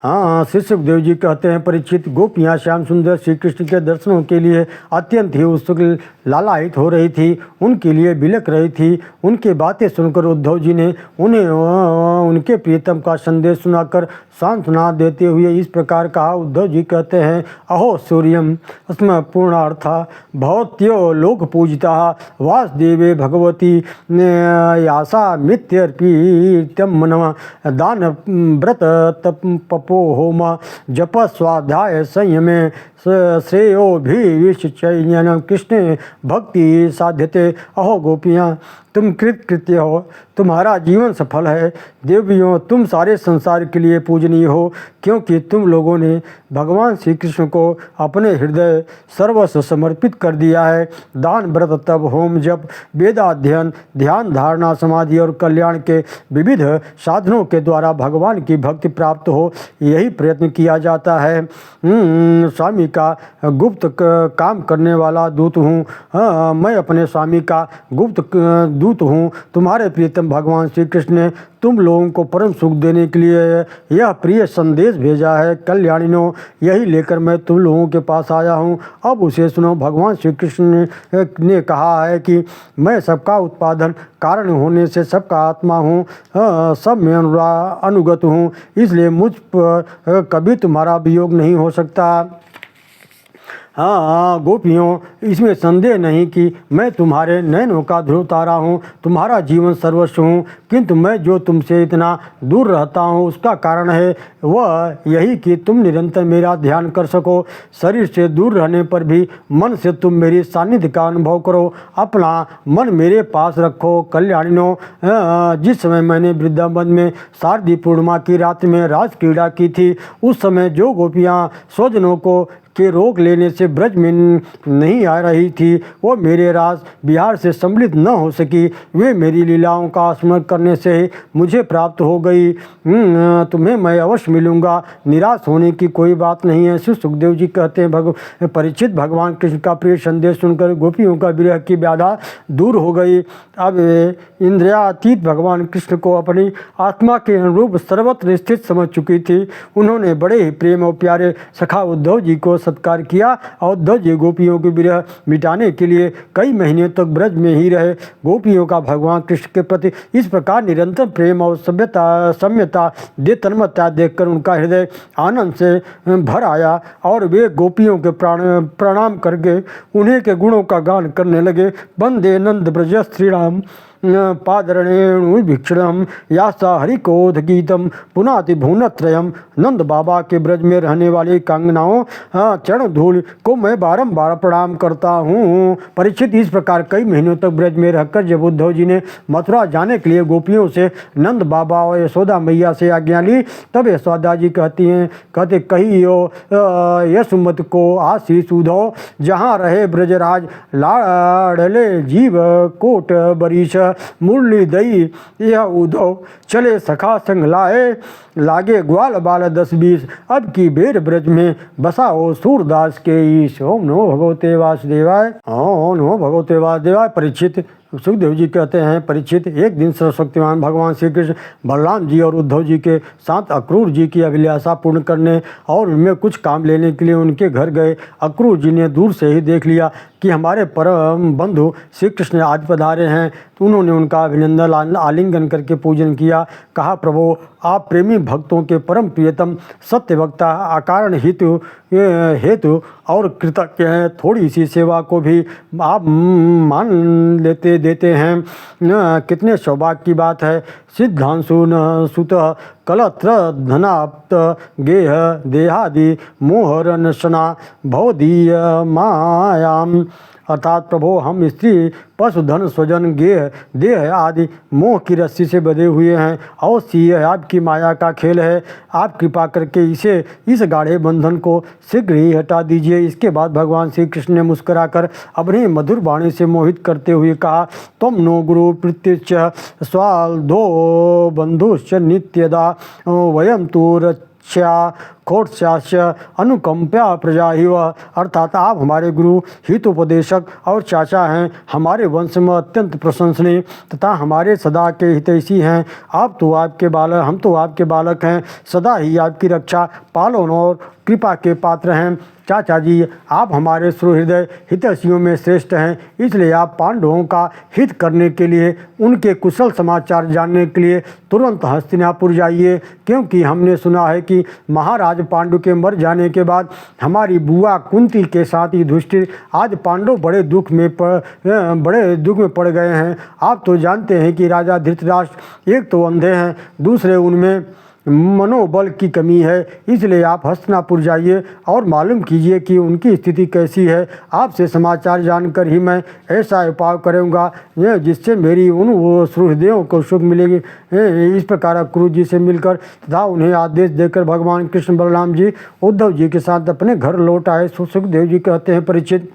हाँ, श्री सुखदेव जी कहते हैं, परीक्षित, गोपियाँ श्याम सुंदर श्री कृष्ण के दर्शनों के लिए अत्यंत ही उत्सुक लालायित हो रही थी, उनके लिए बिलख रही थी। उनकी बातें सुनकर उद्धव जी ने उन्हें उनके प्रियतम का संदेश सुनाकर सांत्वना देते हुए इस प्रकार कहा। उद्धव जी कहते हैं, अहो सूर्यम अस्म पूर्णार्था भवत्यो लोक पूजिता वासुदेवे भगवती यासा मित्यर्पितम मनम दान व्रत तपो होम जप स्वाध्याय संयमे श्रेयोभिविश्चयन कृष्ण भक्ति साध्यते। अहो गोपियाँ, तुम कृत्य हो, तुम्हारा जीवन सफल है। देवियों, तुम सारे संसार के लिए पूजनीय हो, क्योंकि तुम लोगों ने भगवान श्री कृष्ण को अपने हृदय सर्वस्व समर्पित कर दिया है। दान व्रत तप होम जप वेदाध्ययन ध्यान धारणा समाधि और कल्याण के विविध साधनों के द्वारा भगवान की भक्ति प्राप्त हो, यही प्रयत्न किया जाता है। स्वामी का गुप्त काम करने वाला दूत हूँ। मैं अपने स्वामी का गुप्त दूत हूँ। तुम्हारे प्रियतम भगवान श्री कृष्ण ने तुम लोगों को परम सुख देने के लिए यह प्रिय संदेश भेजा है। कल्याणिनों, यही लेकर मैं तुम लोगों के पास आया हूँ। अब उसे सुनो। भगवान श्री कृष्ण ने कहा है कि मैं सबका उत्पादन कारण होने से सबका आत्मा हूँ, सब में अनुगत हूँ, इसलिए मुझ पर कभी तुम्हारा वियोग नहीं हो सकता। हाँ गोपियों, इसमें संदेह नहीं कि मैं तुम्हारे नयनों का ध्रुव तारा हूँ, तुम्हारा जीवन सर्वस्व हूँ। किंतु मैं जो तुमसे इतना दूर रहता हूँ उसका कारण है वह यही कि तुम निरंतर मेरा ध्यान कर सको। शरीर से दूर रहने पर भी मन से तुम मेरी सानिध्य का अनुभव करो, अपना मन मेरे पास रखो। कल्याणिनों, जिस समय मैंने वृंदावन में शारदीय पूर्णिमा की रात में रास क्रीड़ा की थी, उस समय जो गोपियाँ स्वजनों को के रोक लेने से ब्रज में नहीं आ रही थी, वो मेरे रास बिहार से सम्मिलित न हो सकी। वे मेरी लीलाओं का स्मरण करने से ही मुझे प्राप्त हो गई। तुम्हें मैं अवश्य मिलूंगा, निराश होने की कोई बात नहीं है। श्री सुखदेव जी कहते हैं, परीक्षित, भगवान कृष्ण का प्रिय संदेश सुनकर गोपियों का विरह की बाधा दूर हो गई। अब इंद्रियातीत भगवान कृष्ण को अपनी आत्मा के अनुरूप सर्वत्र स्थित समझ चुकी थी। उन्होंने बड़े ही प्रेम और प्यारे सखा उद्धव जी को सत्कार किया और उद्धव जी गोपियों के विरह मिटाने के लिए कई महीने तक ब्रज में ही रहे। गोपियों का भगवान कृष्ण के प्रति इस प्रकार निरंतर प्रेम और सम्यता तन्मयता देखकर उनका हृदय आनंद से भर आया और वे गोपियों के प्रणाम करके उन्हीं के गुणों का गान करने लगे। वंदे नंद ब्रज श्रीराम पादरणेणु भीक्षणम यासा हरिकोध गीतम पुनाति भुवनत्रयम। नंद बाबा के ब्रज में रहने वाली कांगनाओं चरण धूल को मैं बारंबार प्रणाम करता हूँ। परीक्षित, इस प्रकार कई महीनों तक ब्रज में रहकर जब उद्धव जी ने मथुरा जाने के लिए गोपियों से नंद बाबा और यशोदा मैया से आज्ञा ली, तब यशोदा जी कहते कहियो यशुमत को आशीष उद्धव, जहाँ रहे ब्रजराज लाडले जीव कोट बरीश। मुरली दई यह उद्धव चले सखा संग लागे ग्वाल बाल 10-20। अब की बेर ब्रज में बसाओ सूरदास के ईश। ओम नमो भगवते वासुदेवाय। ओम नमो भगवते वासुदेवाय। परीक्षित, सुखदेव जी कहते हैं, परीक्षित, एक दिन सर्वशक्तिमान भगवान श्री कृष्ण बलराम जी और उद्धव जी के साथ अक्रूर जी की अभिलाषा पूर्ण करने और उनमें कुछ काम लेने के लिए उनके घर गए। अक्रूर जी ने दूर से ही देख लिया कि हमारे परम बंधु श्री कृष्ण आज पधारे हैं, तो उन्होंने उनका अभिनंदन आलिंगन करके पूजन किया। कहा, प्रभु, आप प्रेमी भक्तों के परम प्रियतम सत्य वक्ता अकारण हेतु और कृतज्ञ हैं। थोड़ी सी सेवा को भी आप मान देते हैं, कितने सौभाग्य की बात है। सिद्धांशु न सुत कलत्र धनाप्त गेह देहादि मोहरन सना भवदीय मायाम। अर्थात प्रभु, हम स्त्री पशुधन स्वजन गेह देह आदि मोह की रस्सी से बंधे हुए हैं। अवश्य यह आपकी माया का खेल है। आप कृपा करके इस गाढ़े बंधन को शीघ्र ही हटा दीजिए। इसके बाद भगवान श्री कृष्ण ने मुस्कुराकर अपनी मधुर वाणी से मोहित करते हुए कहा, तुम नो गुरु प्रत्युच्च स्वाल्धो बंधुश्च नित्यदा वयम तु खोटस्यास्य अनुकंप्या प्रजा ही वह, अर्थात आप हमारे गुरु, हितोपदेशक और चाचा हैं, हमारे वंश में अत्यंत प्रशंसनीय तथा हमारे सदा के हितैषी हैं। हम तो आपके बालक हैं, सदा ही आपकी रक्षा पालन और कृपा के पात्र हैं। चाचा जी, आप हमारे सुहृदय हितैषियों में श्रेष्ठ हैं, इसलिए आप पांडवों का हित करने के लिए, उनके कुशल समाचार जानने के लिए तुरंत हस्तिनापुर जाइए, क्योंकि हमने सुना है कि महाराज पांडु के मर जाने के बाद हमारी बुआ कुंती के साथ युधिष्ठिर आज पांडव बड़े दुख में पड़ गए हैं। आप तो जानते हैं कि राजा धृतराष्ट्र एक तो अंधे हैं, दूसरे उनमें मनोबल की कमी है, इसलिए आप हस्तिनापुर जाइए और मालूम कीजिए कि उनकी स्थिति कैसी है। आपसे समाचार जानकर ही मैं ऐसा उपाय करूँगा जिससे मेरी वो सुहृदयों को सुख मिलेगी। इस प्रकार अक्रूर जी से मिलकर तथा उन्हें आदेश देकर भगवान कृष्ण बलराम जी उद्धव जी के साथ अपने घर लौट आए। सुखदेव जी कहते हैं, परीक्षित,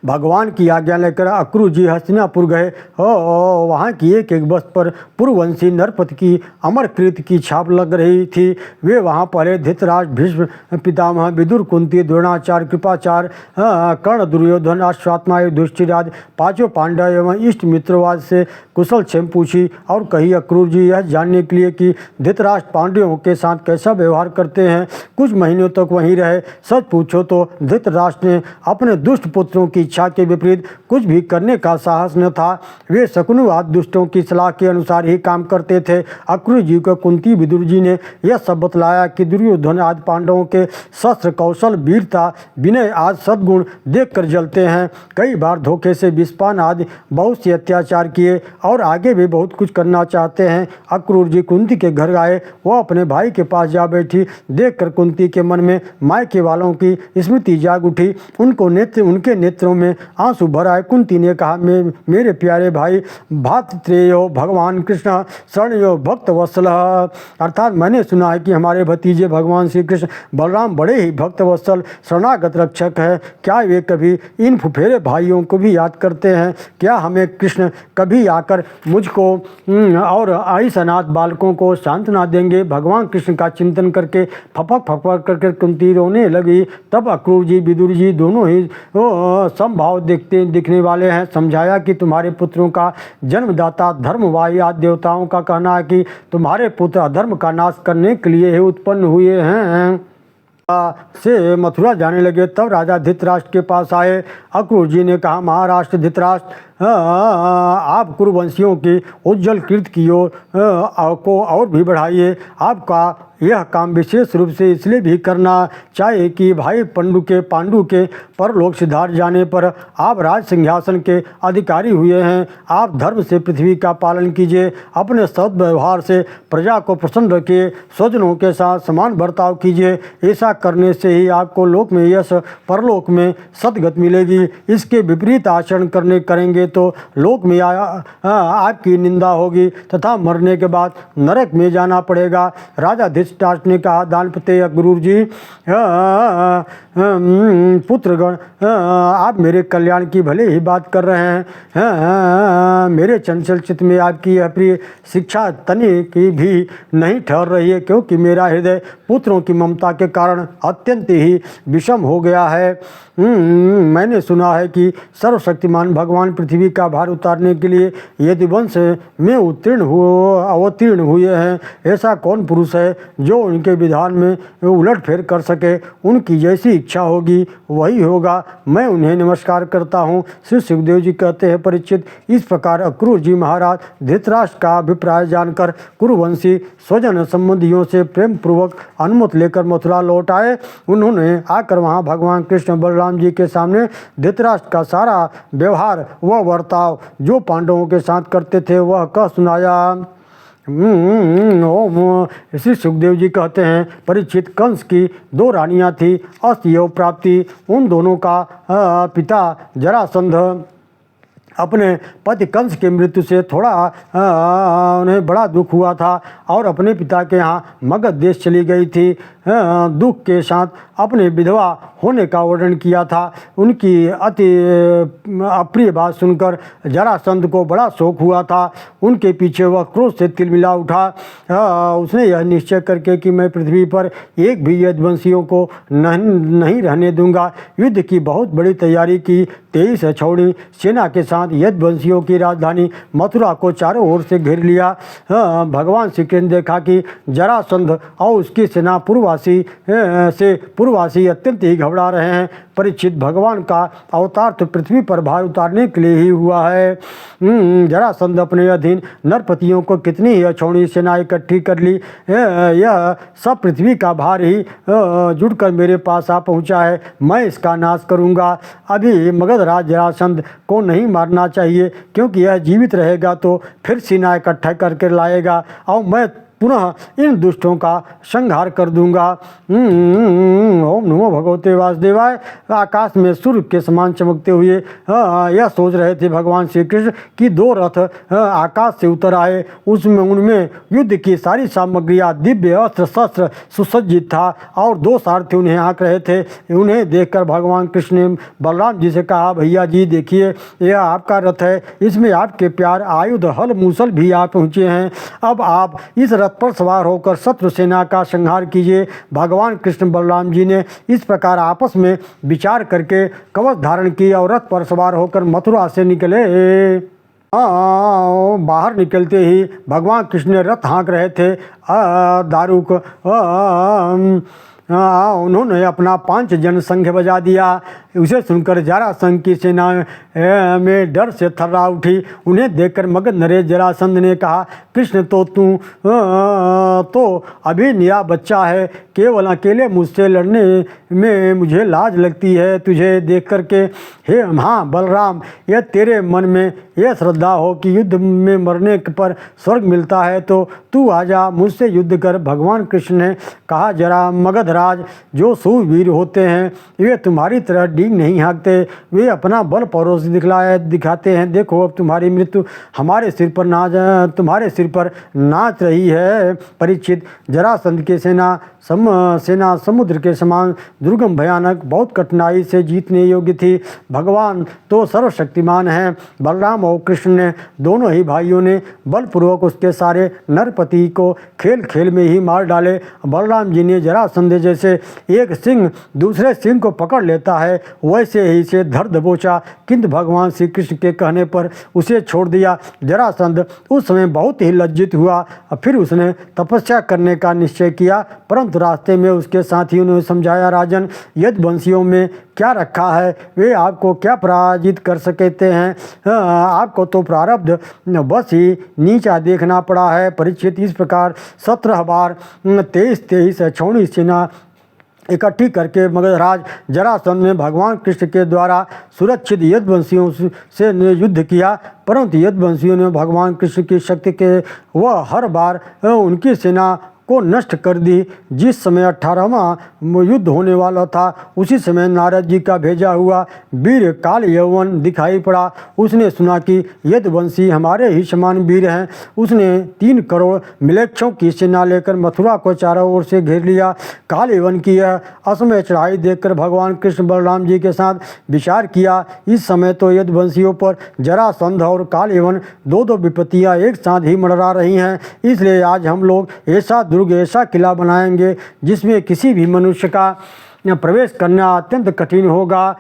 भगवान की आज्ञा लेकर अक्रूर जी हस्तिनापुर गए। वहाँ की एक एक बस्त पर पूर्ववंशी नरपति की अमरकृत की छाप लग रही थी। वे वहाँ पहले धृतराष्ट्र, भीष्म पितामह, विदुर, कुंती, द्रोणाचार्य, कृपाचार्य, कर्ण, दुर्योधन, अश्वत्थामा, युधिष्ठिर आदि पांचों पांडव एवं इष्ट मित्रवाद से कुशल क्षेम पूछी और कही। अक्रूर जी यह जानने के लिए कि धृतराष्ट्र पांडवों के साथ कैसा व्यवहार करते हैं कुछ महीनों तक वहीं रहे। सच पूछो तो धृतराष्ट्र ने अपने दुष्ट पुत्र की इच्छा के विपरीत कुछ भी करने का साहस न था। वे शकुनवाद दुष्टों की सलाह के अनुसार ही काम करते थे। अक्रूर जी को कुंती, विदुर जी ने यह सब बतलाया कि दुर्योधन आदि पांडवों के शस्त्र कौशल, वीरता, विनय आदि सद्गुण देखकर जलते हैं। कई बार धोखे से विषपान आदि बहुत से अत्याचार किए और आगे भी बहुत कुछ करना चाहते हैं। अक्रूर जी कुंती के घर आए, वह अपने भाई के पास जा बैठी। देखकर कुंती के मन में मायके वालों की स्मृति जाग उठी। उनके नेत्रों में आंसू भर आए। कुंती ने कहा, मेरे प्यारे भाई, भातृत्रेयो भगवान कृष्ण शरणयो भक्त वत्सल, अर्थात मैंने सुना है कि हमारे भतीजे भगवान श्री कृष्ण बलराम बड़े ही भक्त वत्सल शरणागत रक्षक है। क्या वे कभी इन फुफेरे भाइयों को भी याद करते हैं? क्या हमें कृष्ण कभी आकर मुझको और इस अनाथ बालकों को सांत्वना देंगे? भगवान कृष्ण का चिंतन करके फपक करके कुंती रोने लगी। तब अक्रूर जी, विदुर जी दोनों ही समभाव दिखने वाले हैं। समझाया कि तुम्हारे पुत्रों का जन्मदाता धर्मवाही आदि देवताओं का कहना है कि तुम्हारे पुत्र अधर्म का नाश करने के लिए ही उत्पन्न हुए हैं। से मथुरा जाने लगे। तब राजा धृतराष्ट्र के पास आए। अक्रूर जी ने कहा, महाराष्ट्र धृतराष्ट्र, आप कुरुवंशियों की उज्जवल कीर्ति की ओर को और भी बढ़ाइए। आपका यह काम विशेष रूप से इसलिए भी करना चाहिए कि भाई पांडु के परलोक सिद्धार्थ जाने पर आप राज सिंहासन के अधिकारी हुए हैं। आप धर्म से पृथ्वी का पालन कीजिए, अपने सद्व्यवहार से प्रजा को प्रसन्न रखिए, स्वजनों के साथ समान बर्ताव कीजिए। ऐसा करने से ही आपको लोक में यश, परलोक में सद्गति मिलेगी। इसके विपरीत आचरण करेंगे तो लोक में आपकी निंदा होगी तथा मरने के बाद नरक में जाना पड़ेगा। राजा धृतराष्ट्र ने कहा, दानपते गुरु जी, पुत्रगण, आप मेरे कल्याण की भले ही बात कर रहे हैं। मेरे चंचल चित्त में आपकी यह प्रिय शिक्षा तनि की भी नहीं ठहर रही है, क्योंकि मेरा हृदय पुत्रों की ममता के कारण अत्यंत ही विषम हो गया है। मैंने सुना है कि सर्वशक्तिमान भगवान पृथ्वी का भार उतारने के लिए यदि वंश में अवतीर्ण हुए हैं, ऐसा कौन पुरुष है जो उनके विधान में उलट फेर कर सके? उनकी जैसी इच्छा होगी वही होगा। मैं उन्हें नमस्कार करता हूँ। श्री सुखदेव जी कहते हैं, परीक्षित, इस प्रकार अक्रूर जी महाराज धृतराष्ट्र का अभिप्राय जानकर कुरुवंशी स्वजन संबंधियों से प्रेम पूर्वक अनुमति लेकर मथुरा लौट आए। उन्होंने आकर वहाँ भगवान कृष्ण बलराम जी के सामने धृतराष्ट्र का सारा व्यवहार व बर्ताव जो पांडवों के साथ करते थे वह कह सुनाया। श्री सुखदेव जी कहते हैं, परीक्षित, कंस की 2 रानियां थी, अस्ति एवं प्राप्ति। उन दोनों का पिता जरासंध अपने पति कंस की मृत्यु से थोड़ा उन्हें बड़ा दुख हुआ था और अपने पिता के यहाँ मगध देश चली गई थी। दुख के साथ अपने विधवा होने का वर्णन किया था। उनकी अति अप्रिय बात सुनकर जरासंध को बड़ा शोक हुआ था। उनके पीछे वह क्रोध से तिलमिला उठा। उसने यह निश्चय करके कि मैं पृथ्वी पर एक भी यदुवंशियों को नहीं रहने दूंगा, युद्ध की बहुत बड़ी तैयारी की। 23 अक्षौहिणी सेना के साथ यदुवंशियों की राजधानी मथुरा को चारों ओर से घेर लिया। भगवान श्री कृष्ण ने देखा कि जरासंध और उसकी सेना पूर्ववासी अत्यंत ही घबरा रहे हैं। परीक्षित, भगवान का अवतार तो पृथ्वी पर भार उतारने के लिए ही हुआ है। जरासंध अपने अधीन नरपतियों को कितनी ही अक्षौहिणी सेना इकट्ठी कर ली। यह सब पृथ्वी का भार ही जुड़कर मेरे पास आ पहुंचा है। मैं इसका नाश करूंगा। अभी मगधराज जरासंध को नहीं मारना चाहिए, क्योंकि यह जीवित रहेगा तो फिर सेना इकट्ठा करके लाएगा और मैं पुनः इन दुष्टों का संहार कर दूंगा। ओम नमो भगवते वासुदेवाय। आकाश में सूर्य के समान चमकते हुए यह सोच रहे थे भगवान श्री कृष्ण कि 2 रथ आकाश से उतर आए। उनमें युद्ध की सारी सामग्रियाँ, दिव्य अस्त्र शस्त्र सुसज्जित था और 2 सारथी उन्हें हाँक रहे थे। उन्हें देखकर भगवान कृष्ण ने बलराम जी से कहा, भैया जी देखिए, यह आपका रथ है, इसमें आपके प्यार आयुध हल मूसल भी आ पहुँचे हैं। अब आप इस रथ पर सवार होकर शत्रु सेना का संहार कीजिए। भगवान कृष्ण बलराम जी ने इस प्रकार आपस में विचार करके कवच धारण की और रथ पर सवार होकर मथुरा से निकले। बाहर निकलते ही भगवान कृष्ण ने रथ हाँक रहे थे। दारुक उन्होंने अपना 5 जन संघ बजा दिया। उसे सुनकर जरासंध की सेना में डर से थर्रा उठी। उन्हें देखकर मगध नरेश जरासंध ने कहा, कृष्ण तू तो अभी नया बच्चा है, केवल अकेले मुझसे लड़ने में मुझे लाज लगती है तुझे देख करके। हे हाँ बलराम, यह तेरे मन में यह श्रद्धा हो कि युद्ध में मरने पर स्वर्ग मिलता है तो तू आजा, मुझसे युद्ध कर। भगवान कृष्ण ने कहा, जरा मगधराज जो सूरवीर होते हैं वे तुम्हारी तरह डींग नहीं हाँकते, वे अपना बल परोस दिखाते हैं। देखो अब तुम्हारी मृत्यु तुम्हारे सिर पर नाच रही है। परीक्षित, जरासंध की सेना समुद्र के समान दुर्गम भयानक, बहुत कठिनाई से जीतने योग्य थी। भगवान तो सर्वशक्तिमान हैं। बलराम और कृष्ण ने दोनों ही भाइयों ने बलपूर्वक उसके सारे नरपति को खेल खेल में ही मार डाले। बलराम जी ने जरासंध जैसे एक सिंह दूसरे सिंह को पकड़ लेता है वैसे ही से धर दबोचा, किंतु भगवान श्री कृष्ण के कहने पर उसे छोड़ दिया। जरासंध उस समय बहुत ही लज्जित हुआ। फिर उसने तपस्या करने का निश्चय किया, परंतु रास्ते में उसके साथियों ने समझाया, राजन, यदुवंशियों में क्या रखा है, वे आपको क्या पराजित कर सकते हैं। आपको तो प्रारब्ध बस ही नीचा देखना पड़ा है। परीक्षित, इस प्रकार 17 बार 23 अक्षौहिणी सेना इकट्ठी करके मगधराज जरासंध ने भगवान कृष्ण के द्वारा सुरक्षित यदुवंशियों से युद्ध किया, परंतु यदुवंशियों ने भगवान कृष्ण की शक्ति के वह हर बार उनकी सेना को नष्ट कर दी। जिस समय 18वां युद्ध होने वाला था उसी समय नारद जी का भेजा हुआ वीर काल यवन दिखाई पड़ा। उसने सुना कि यदुवंशी हमारे ही समान वीर हैं। उसने 3 करोड़ मिलेच्छों की सेना लेकर मथुरा को चारों ओर से घेर लिया। काल यवन की यह असमय चढ़ाई देखकर भगवान कृष्ण बलराम जी के साथ विचार किया। इस समय तो यदुवंशियों पर जरासंध और काल यवन 2 विपत्तियाँ एक साथ ही मंडरा रही हैं। इसलिए आज हम लोग ऐसा किला बनाएंगे जिसमें किसी भी मनुष्य का प्रवेश करना अत्यंत कठिन होगा।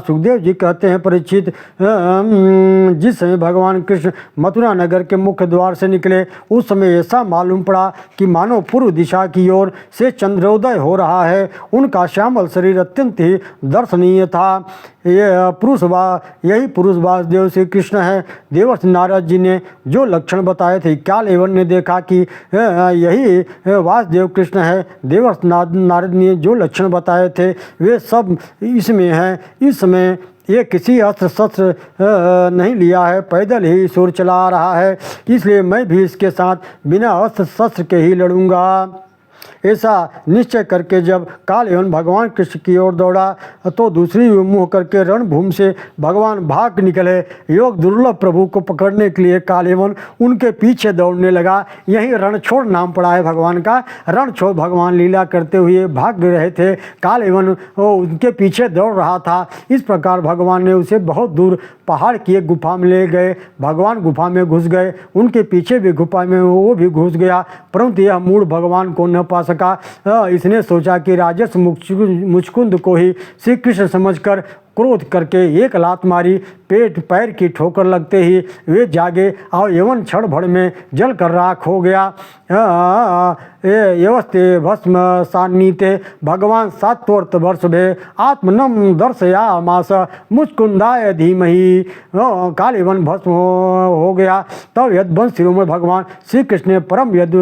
सुखदेव जी कहते हैं, परीक्षित, जिस समय भगवान कृष्ण मथुरा नगर के मुख्य द्वार से निकले उस समय ऐसा मालूम पड़ा कि मानो पूर्व दिशा की ओर से चंद्रोदय हो रहा है। उनका श्यामल शरीर अत्यंत ही दर्शनीय था। यही पुरुष वासुदेव श्री कृष्ण है। देवर्षि नारद जी ने जो लक्षण बताए थे, काल यवन ने देखा कि यही वासुदेव कृष्ण है। देवर्षि नारद ने जो लक्षण बताए थे वे सब इसमें हैं। इस समय ये किसी अस्त्र शस्त्र नहीं लिया है, पैदल ही सुर चला रहा है, इसलिए मैं भी इसके साथ बिना अस्त्र शस्त्र के ही लड़ूंगा। ऐसा निश्चय करके जब कालयवन भगवान कृष्ण की ओर दौड़ा तो दूसरी ओर मुँह करके रणभूमि से भगवान भाग निकले। योग दुर्लभ प्रभु को पकड़ने के लिए कालयवन उनके पीछे दौड़ने लगा। यही रणछोड़ नाम पड़ा है भगवान का। रणछोड़ भगवान लीला करते हुए भाग रहे थे, कालयवन उनके पीछे दौड़ रहा था। इस प्रकार भगवान ने उसे बहुत दूर पहाड़ की एक गुफा में ले गए। भगवान गुफा में घुस गए, उनके पीछे भी गुफा में वो भी घुस गया, परंतु यह मूढ़ भगवान को न पा सका। इसने सोचा कि राजस मुचकुंद को ही श्री कृष्ण समझकर क्रोध करके एक लात मारी। पेट पैर की ठोकर लगते ही वे जागे और यवन क्षण भर में जल कर राख हो गया। यवस्ते भस्म सान्नीते भगवान सात्वर्त वर्ष भे आत्मनम दर्शयामास मुचकुंदाय धीमहि। कालयवन भस्म हो गया। तब यद्वंश शिरोमणि भगवान श्री कृष्ण ने परम यद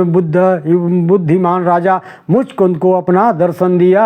बुद्धिमान राजा मुचकुंद को अपना दर्शन दिया।